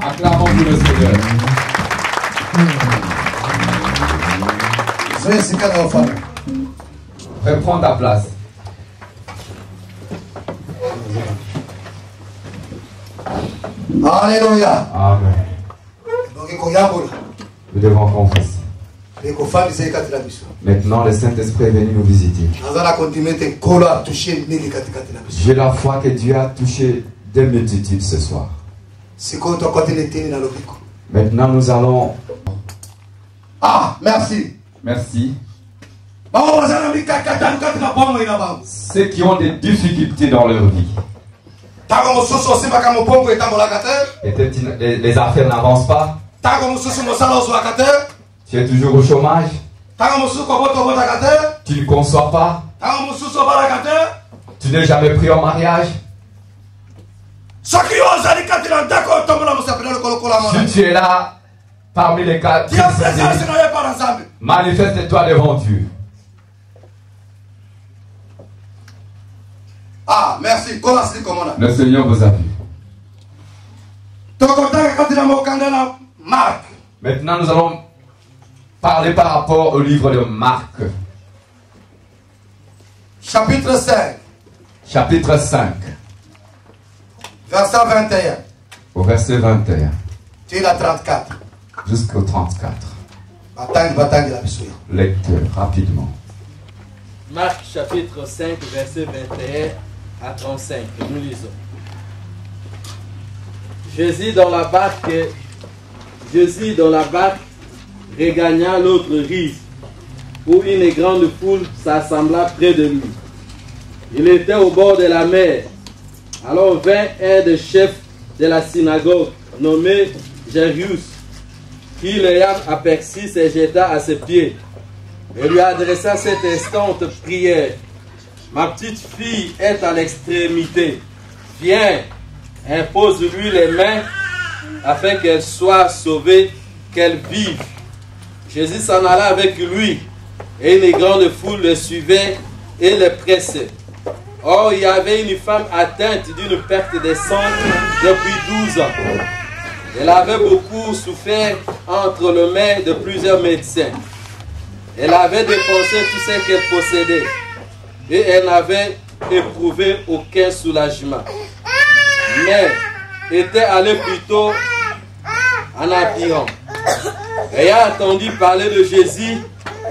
Acclamons pour le Seigneur. Reprends ta place. Alléluia. Amen. Nous devons confesser. Maintenant, le Saint-Esprit est venu nous visiter. J'ai la foi que Dieu a touché des multitudes ce soir. Maintenant, nous allons... Ah, merci. Merci. Ceux qui ont des difficultés dans leur vie. Peut-être les affaires n'avancent pas. Tu es toujours au chômage. Tu ne conçois pas. Tu n'es jamais pris en mariage. Si tu es là, parmi les cas, manifeste-toi devant Dieu. Ah, merci. Le Seigneur vous a vu. Maintenant, nous allons parler par rapport au livre de Marc. Chapitre 5. Chapitre 5. Verset 21. Au verset 21. Till à 34. Jusqu'au 34. Bataille la Bible. Lecteur, rapidement. Marc chapitre 5, verset 21 à 35. Nous lisons. Jésus dans la barque regagna l'autre rive, où une grande foule s'assembla près de lui. Il était au bord de la mer. Alors vint un des chefs de la synagogue, nommé Jairus, qui l'ayant aperçu se jeta à ses pieds et lui adressa cette instante prière. Ma petite fille est à l'extrémité. Viens, impose-lui les mains afin qu'elle soit sauvée, qu'elle vive. Jésus s'en alla avec lui et une grande foule le suivait et le pressait. Or, il y avait une femme atteinte d'une perte de sang depuis 12 ans. Elle avait beaucoup souffert entre les mains de plusieurs médecins. Elle avait dépensé tout ce qu'elle possédait et elle n'avait éprouvé aucun soulagement. Mais était allée plutôt en appuyant. Ayant entendu parler de Jésus,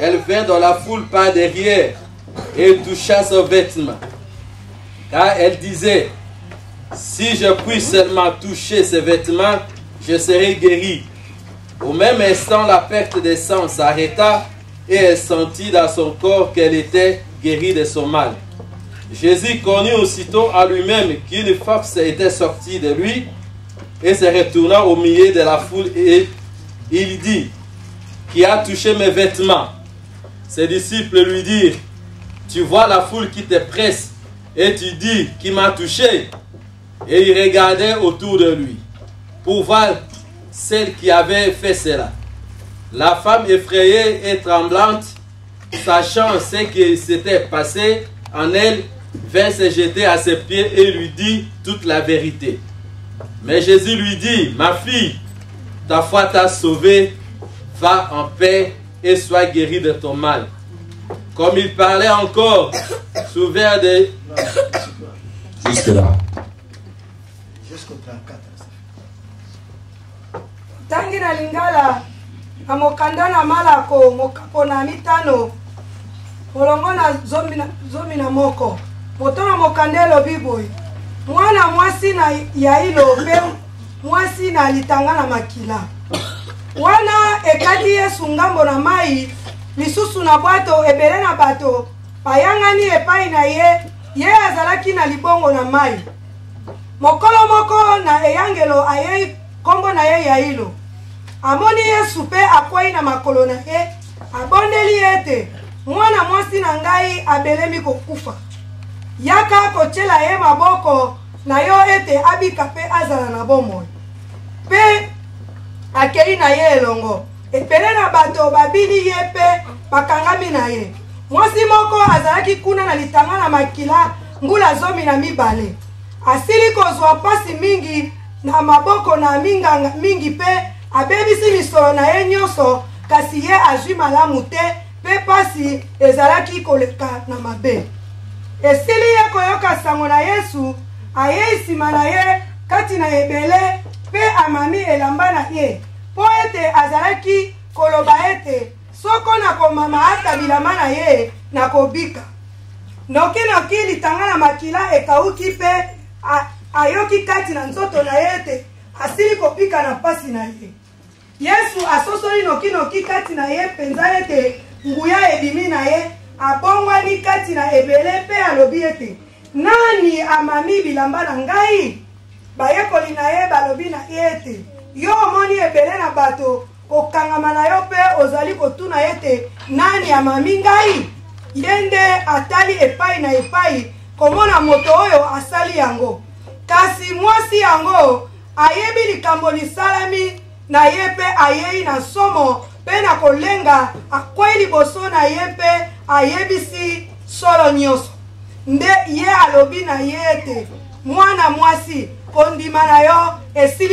elle vint dans la foule par derrière et toucha son vêtement. Car elle disait, si je puis seulement toucher ses vêtements, je serai guérie. Au même instant, la perte de sang s'arrêta et elle sentit dans son corps qu'elle était guérie de son mal. Jésus connut aussitôt à lui-même qu'une force était sortie de lui et se retourna au milieu de la foule et il dit, qui a touché mes vêtements? Ses disciples lui dirent, tu vois la foule qui te presse et tu dis, qui m'a touché? Et il regardait autour de lui pour voir celle qui avait fait cela. La femme effrayée et tremblante, sachant ce qui s'était passé en elle, vint se jeter à ses pieds et lui dit toute la vérité. Mais Jésus lui dit, ma fille, ta foi t'a sauvée, va en paix et sois guérie de ton mal. Comme il parlait encore, souvert de... Jusque là. Jusqu'au 34. Tangi na lingala na mokanda na malako mokapo na mitano molongo na zomi na moko moto na mokanda elobi boye mwana mwasi na yailo mpe mwasi na litanga na makila wana ekati Yesu ngambo na mai lisusu na bwato ebele na bato bayangani epai na ye azalaki na libongo na mai mokolo moko na eyangelo ayei kombo na ye yailo amoni Yesu pe akwai na makolo na ye abondeli ete mwana mwasi na ngai abelemi kokufa yaka kochela ye maboko na yo ete abika pe azala na bomoi pe akei na ye elongo epele na bato babili ye pe bakangami na ye mwasi moko azalaki kuna na litanga na makila ngula zomi na mibale asili kozwa pasi mingi na maboko na minganga mingi pe abebisi misolo na ye nyonso kasi ye azwi malamu te pe pasi ezalaki koleka na mabe esili ye koyoka sango na Yesu ayei nsima na ye kati na ebele pe amami elamba na ye po ete azalaki koloba ete soko na komama ata bilamba na ye na kobika noki litanga na makila ekauki pe ayoki kati na nzoto na ye ete asili kopika na pasi na ye Yesu asosoli noki kati na ye penza ete nguya ebimi na ye abongwani kati na ebele pe alobi ete nani amami bilamba na ngai bayekoli na ye balobi na ye ete yo omoni ebele na bato kokangama na yo pe ozali kotuna ete nani amami ngai ye nde atali epai na epai komona moto oyo asali yango kasi mwasi yango ayebi likambo lisalami na ye pe ayei na somo pe na kolenga akwei liboso na ye pe ayebisi solo nyonso nde ye alobi na ye ete mwana mwasi kondima na yo esili